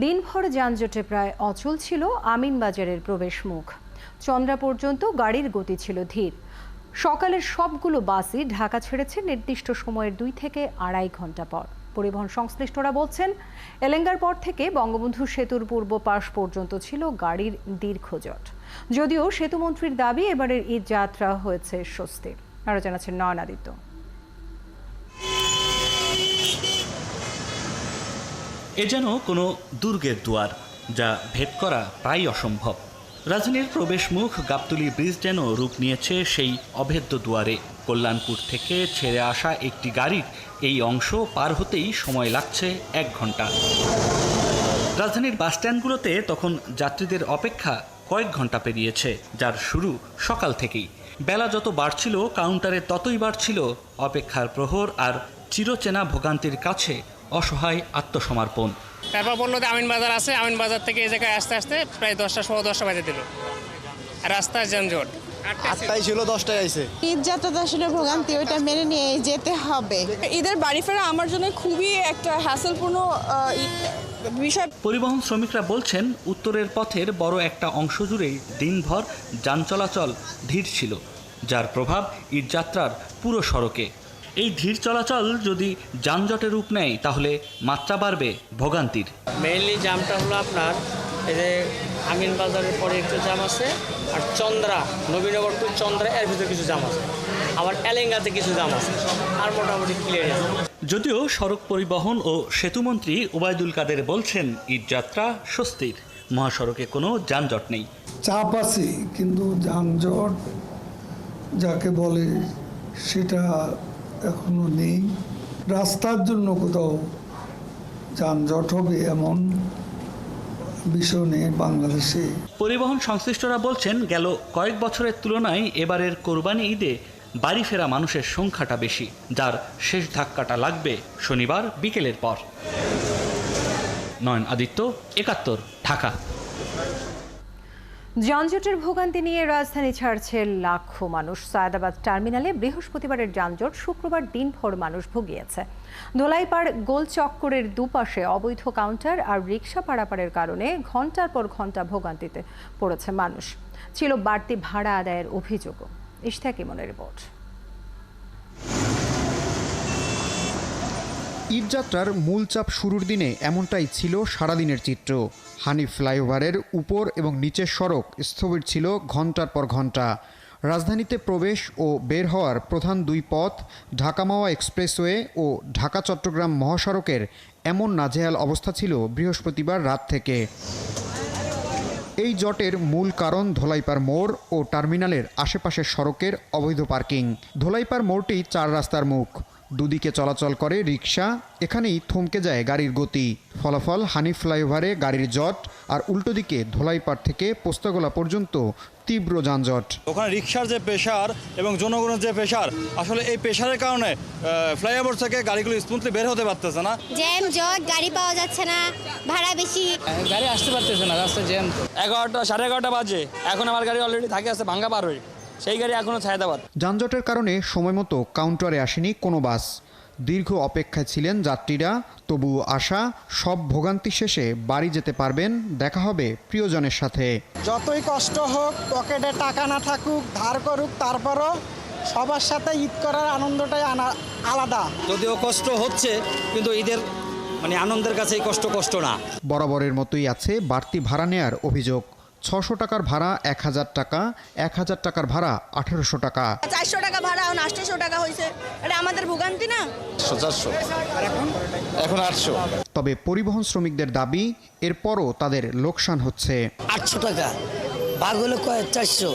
দিনভর যানজটে প্রায় অচল ছিল আমিনবাজারের প্রবেশ মুখ। চন্দ্রা পর্যন্ত গাড়ির গতি ছিল ধীর। সকালের সবগুলো বাসই ঢাকা ছেড়েছে নির্দিষ্ট সময়ের 2 থেকে 2.5 ঘন্টা পর। পরিবহন সংশ্লিষ্টরা বলছেন, এলেঙ্গার পর থেকে বঙ্গবন্ধু সেতুর পূর্ব পাশ পর্যন্ত ছিল গাড়ির দীর্ঘ জট। যদিও সেতুমন্ত্রীর দাবি, এবারের ঈদ যাত্রা হয়েছে স্বস্তির। আরো জানাচ্ছেন নয়ন আদিত্য। এ যেন কোনো দুর্গের দুয়ার, যা ভেদ করা প্রায় অসম্ভব। রাজধানীর প্রবেশ মুখ গাবতলী ব্রিজ যেন রূপ নিয়েছে সেই অভেদ্য দুয়ারে। কল্যাণপুর থেকে ছেড়ে আসা একটি গাড়ির এই অংশ পার হতেই সময় লাগছে 1 ঘন্টা। রাজধানীর বাসস্ট্যান্ডগুলোতে তখন যাত্রীদের অপেক্ষা কয়েক ঘন্টা পেরিয়েছে, যার শুরু সকাল থেকেই। বেলা যত বাড়ছিল, কাউন্টারে ততই বাড়ছিল অপেক্ষার প্রহর আর চিরচেনা ভোগান্তির কাছে অসহায় আত্মসমর্পণ। তারপর বললো যে আমিনবাজার আছে, আমিনবাজার থেকে এই জায়গায় আসতে আসতে প্রায় 10টা, 10:15 বাজে দিল। রাস্তায় যানজট 8টায় ছিল, 10টায় আইছে। ঈদ যাত্রা আসলে ভোগান্তি, ওইটা মেনে নিয়ে যেতে হবে। ঈদের বাড়ি ফেরা আমার জন্য খুবই একটা হ্যাসেলপূর্ণ বিষয়। পরিবহন শ্রমিকরা বলছেন, উত্তরের পথের বড় একটা অংশ জুড়েই দিনভর যান চলাচল ধীর ছিল, যার প্রভাব ঈদযাত্রার পুরো সড়কে। এই ধীর চলাচল যদি যানজটের রূপ নেয়, তাহলে মাত্রা বাড়বে ভোগান্তির। মেইনলি জামটা হলো আপনার এই যে আমিনবাজারের পরে একটু জাম আছে, আর চন্দ্রা, নবীনগর টু চন্দ্রা এর ভিতরে কিছু জাম আছে, আবার এলেঙ্গাতে কিছু জাম আছে, আর মোটামুটি ক্লিয়ার আছে। যদিও সড়ক পরিবহন ও সেতুমন্ত্রী ওবায়দুল কাদের বলছেন, ঈদযাত্রা স্বস্তির। মহাসড়কে কোনো যানজট নেই। চাপ আছে, কিন্তু যানজট যাকে বলে সেটা এখনো নেই। রাস্তার জন্য কোথাও যানজট হবে এমন বিষয় নেই বাংলাদেশে। পরিবহন সংশ্লিষ্টরা বলছেন, গেল কয়েক বছরের তুলনায় এবারের কোরবানি ঈদে বাড়ি ফেরা মানুষের সংখ্যাটা বেশি, যার শেষ ধাক্কাটা লাগবে শনিবার বিকেলের পর। নয়ন আদিত্য, ৭১, ঢাকা। যানজটের ভোগান্তি নিয়ে রাজধানী ছাড়ছে লাখো মানুষ। সায়দাবাদ টার্মিনালে বৃহস্পতিবারের যানজট শুক্রবার দিনভর মানুষ ভুগিয়েছে। ধোলাইপাড় গোল চক্করের দুপাশে অবৈধ কাউন্টার আর রিকশা পারাপারের কারণে ঘন্টার পর ঘন্টা ভোগান্তিতে পড়েছে মানুষ। ছিল বাড়তি ভাড়া আদায়ের অভিযোগও। ইশতিয়াক ইমনের রিপোর্ট। ঈদযাত্রার মূল চাপ শুরুর দিনে এমনটাই ছিল সারাদিনের চিত্র। হানিফ ফ্লাইওভারের উপর এবং নিচের সড়ক স্থবির ছিল ঘন্টার পর ঘন্টা। রাজধানীতে প্রবেশ ও বের হওয়ার প্রধান 2 পথ ঢাকা মাওয়া এক্সপ্রেসওয়ে ও ঢাকা চট্টগ্রাম মহাসড়কের এমন নাজেহাল অবস্থা ছিল বৃহস্পতিবার রাত থেকে। এই জটের মূল কারণ ধোলাইপাড় মোড় ও টার্মিনালের আশেপাশের সড়কের অবৈধ পার্কিং। ধোলাইপাড় মোড়টি 4 রাস্তার মুখ, দুদিকে চলাচল করে রিকশা, এখানেই থমকে যায় গাড়ির গতি। ফলাফল, হানিফ ফ্লাইওভারে গাড়ির জট, আর উল্টো দিকে ধোলাইপাড় থেকে পোস্তাগোলা পর্যন্ত তীব্র যানজট। ওখানে রিকশার যে প্রেশার এবং জনগণের যে প্রেশার, আসলে এই প্রেশারের কারণে ফ্লাইওভার থেকে গাড়িগুলো স্মুথলি বের হতে পারতেছে না। জ্যাম জট, গাড়ি পাওয়া যাচ্ছে না, ভাড়া বেশি, গাড়ি আসতে পারতেছে না, রাস্তায় জ্যাম। 11টা, 11:30 বাজে, এখন আমার গাড়ি অলরেডি থাকে আছে ভাঙ্গা পার হয়ে, সেই গাড়ি এখনো সায়দাবাদ। যানজটের কারণে সময়মতো কাউন্টারে আসেনি কোনো বাস। দীর্ঘ অপেক্ষায় ছিলেন যাত্রীরা, তবুও আশা সব ভোগান্তি শেষে বাড়ি যেতে পারবেন, দেখা হবে প্রিয়জনের সাথে। যতই কষ্ট হোক, পকেটে টাকা না থাকুক, ধার করুক, তারপরও সবার সাথে ঈদ করার আনন্দটাই আলাদা। যদিও কষ্ট হচ্ছে, কিন্তু ঈদের আনন্দের কাছে এই কষ্ট না। বরাবরের মতোই আছে বাড়তি ভাড়া নেয়ার অভিযোগ। 600 টাকার ভাড়া 1000 টাকা, 1000 টাকার ভাড়া 1800 টাকা। 400 টাকা ভাড়া এখন 800 টাকা হয়েছে। এটা আমাদের ভোগান্তি না? 400, এখন 800। তবে পরিবহন শ্রমিকদের দাবি, এরপরও তাদের লোকসান হচ্ছে। 800 টাকা ভাগ হলো 400,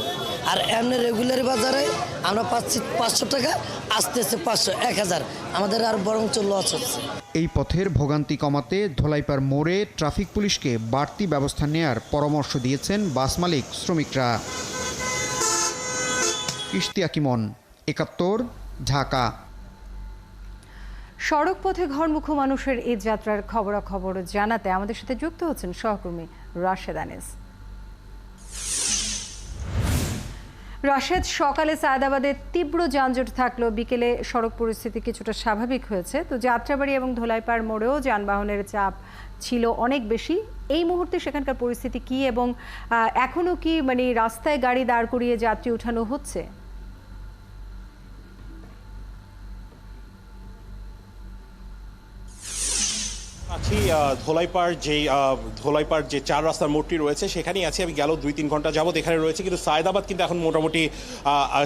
আর এমনি রেগুলার বাজারে আমরা পাচ্ছি 500 টাকা, আসতেছে 500, 1000, আমাদের আর বরঞ্চ লস হচ্ছে। এই পথের ভোগান্তি কমাতে ধোলাইপাড় মোড়ে ট্রাফিক পুলিশকে বাড়তি ব্যবস্থা নেয়ার পরামর্শ দিয়েছেন বাস মালিক শ্রমিকরা। ইশতিয়াক ইমন, ৭১, ঢাকা। সড়ক পথে ঘরমুখো মানুষের ঈদ যাত্রার খবরাখবর জানাতে আমাদের সাথে যুক্ত হচ্ছেন সহকর্মী রাশেদ আনিস। রাশেদ, সকালে সায়দাবাদে তীব্র যানজট থাকলেও বিকেলে সড়ক পরিস্থিতি কিছুটা স্বাভাবিক হয়েছে। তো যাত্রাবাড়ি এবং ধোলাইপাড় মোড়েও যানবাহনের চাপ ছিল অনেক বেশি। এই মুহূর্তে সেখানকার পরিস্থিতি কি এবং এখনো কি মানে রাস্তায় গাড়ি দাঁড় করিয়ে যাত্রী ওঠানো হচ্ছে? আছি ধোলাইপাড় যে 4 রাস্তার মোড়টি রয়েছে সেখানেই আছি আমি। গেল 2-3 ঘন্টা যাবত এখানে রয়েছে, কিন্তু সায়েদাবাদ কিন্তু এখন মোটামুটি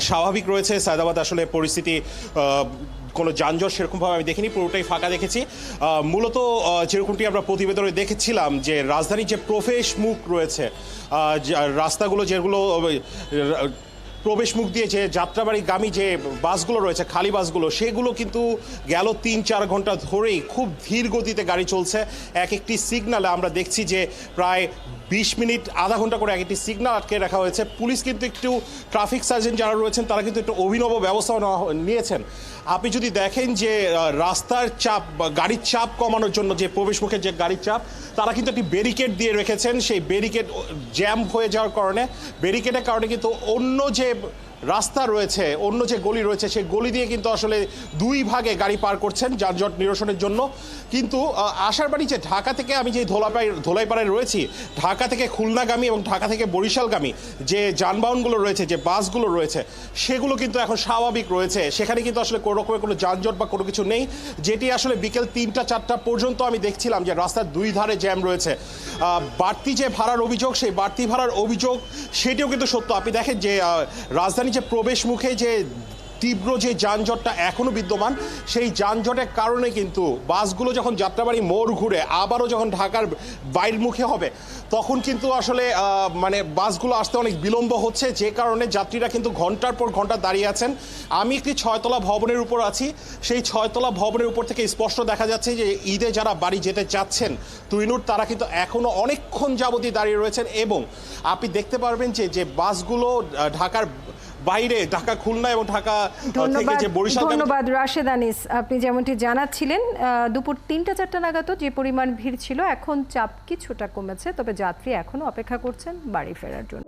স্বাভাবিক রয়েছে। সায়েদাবাদ আসলে পরিস্থিতি কোনো যানজট সেরকমভাবে আমি দেখিনি, পুরোটাই ফাঁকা দেখেছি। মূলত যেরকমটি আমরা প্রতিবেদনে দেখেছিলাম যে রাজধানীর যে প্রবেশ মুখ রয়েছে, রাস্তাগুলো যেগুলো প্রবেশ মুখ দিয়ে যে যাত্রাবাড়িগামী যে বাসগুলো রয়েছে, খালি বাসগুলো, সেগুলো কিন্তু গেল 3-4 ঘন্টা ধরেই খুব ধীর গতিতে গাড়ি চলছে। এক একটি সিগনালে আমরা দেখছি যে প্রায় 20 মিনিট আধা ঘন্টা করে এক একটি সিগনাল আটকে রাখা হয়েছে। পুলিশ কিন্তু একটু, ট্রাফিক সার্জেন্ট যারা রয়েছেন তারা কিন্তু একটু অভিনব ব্যবস্থা নিয়েছেন। আপনি যদি দেখেন যে রাস্তার চাপ, গাড়ির চাপ কমানোর জন্য যে প্রবেশ মুখের যে গাড়ির চাপ, তারা কিন্তু একটি ব্যারিকেড দিয়ে রেখেছেন। সেই ব্যারিকেড জ্যাম হয়ে যাওয়ার কারণে, ব্যারিকেডের কারণে কিন্তু অন্য যে রাস্তা রয়েছে, অন্য যে গলি রয়েছে, সেই গলি দিয়ে কিন্তু আসলে 2 ভাগে গাড়ি পার করছেন যানজট নিরসনের জন্য। কিন্তু আশার বাড়ি যে ঢাকা থেকে, আমি যে ধোলাইপাড়ায় রয়েছি, ঢাকা থেকে খুলনাগামী এবং ঢাকা থেকে বরিশালগামী যে যানবাহনগুলো রয়েছে, যে বাসগুলো রয়েছে, সেগুলো কিন্তু এখন স্বাভাবিক রয়েছে। সেখানে কিন্তু আসলে কোনো রকমের কোনো যানজট বা কোনো কিছু নেই, যেটি আসলে বিকেল 3টা-4টা পর্যন্ত আমি দেখছিলাম যে রাস্তার 2 ধারে জ্যাম রয়েছে। বাড়তি যে ভাড়ার অভিযোগ, সেই বাড়তি ভাড়ার অভিযোগ সেটিও কিন্তু সত্য। আপনি দেখেন যে রাজধানী যে প্রবেশ মুখে যে তীব্র যে যানজটটা এখনো বিদ্যমান, সেই যানজটের কারণে কিন্তু বাসগুলো যখন যাত্রাবাড়ি মোড় ঘুরে আবারও যখন ঢাকার বাইরের মুখে হবে, তখন কিন্তু আসলে মানে বাসগুলো আসতে অনেক বিলম্ব হচ্ছে, যে কারণে যাত্রীরা কিন্তু ঘন্টার পর ঘন্টা দাঁড়িয়ে আছেন। আমি একটি 6তলা ভবনের উপর আছি, সেই 6তলা ভবনের উপর থেকে স্পষ্ট দেখা যাচ্ছে যে ঈদে যারা বাড়ি যেতে চাচ্ছেন তুইনুর, তারা কিন্তু এখনো অনেকক্ষণ যাবতই দাঁড়িয়ে রয়েছেন। এবং আপনি দেখতে পারবেন যে বাসগুলো ঢাকার বাইরে, ঢাকা খুলনা এবং ঢাকা থেকে যে বরিশাল। ধন্যবাদ রাশেদ আনিস। আপনি যেমনটি জানাচ্ছিলেন, দুপুর 3টা-4টা নাগাদও যে পরিমাণ ভিড় ছিল, এখন চাপ কিছুটা কমেছে, তবে যাত্রী এখনো অপেক্ষা করছেন বাড়ি ফেরার জন্য।